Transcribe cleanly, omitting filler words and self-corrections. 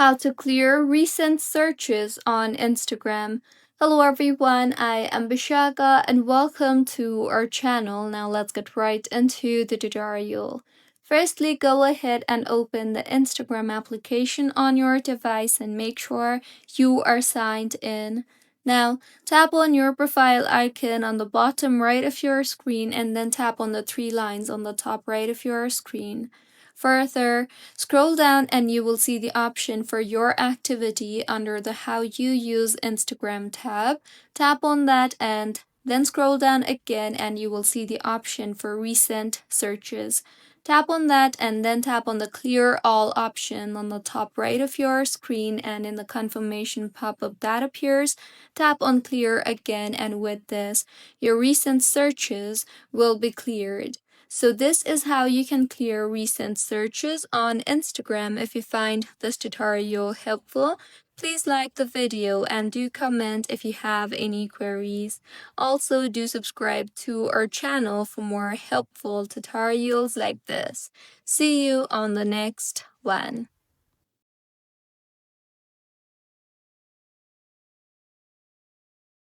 how to clear recent searches on Instagram. Hello everyone, I am Bishaka and welcome to our channel. Now let's get right into the tutorial. Firstly, go ahead and open the Instagram application on your device and make sure you are signed in. Now, tap on your profile icon on the bottom right of your screen and then tap on the three lines on the top right of your screen. Further, scroll down and you will see the option for your activity under the How You Use Instagram tab. Tap on that and then scroll down again and you will see the option for recent searches. Tap on that and then tap on the Clear All option on the top right of your screen, and in the confirmation pop-up that appears, tap on Clear again, and with this, your recent searches will be cleared. So this is how you can clear recent searches on Instagram. If you find this tutorial helpful, please like the video and do comment if you have any queries. Also, do subscribe to our channel for more helpful tutorials like this. See you on the next one.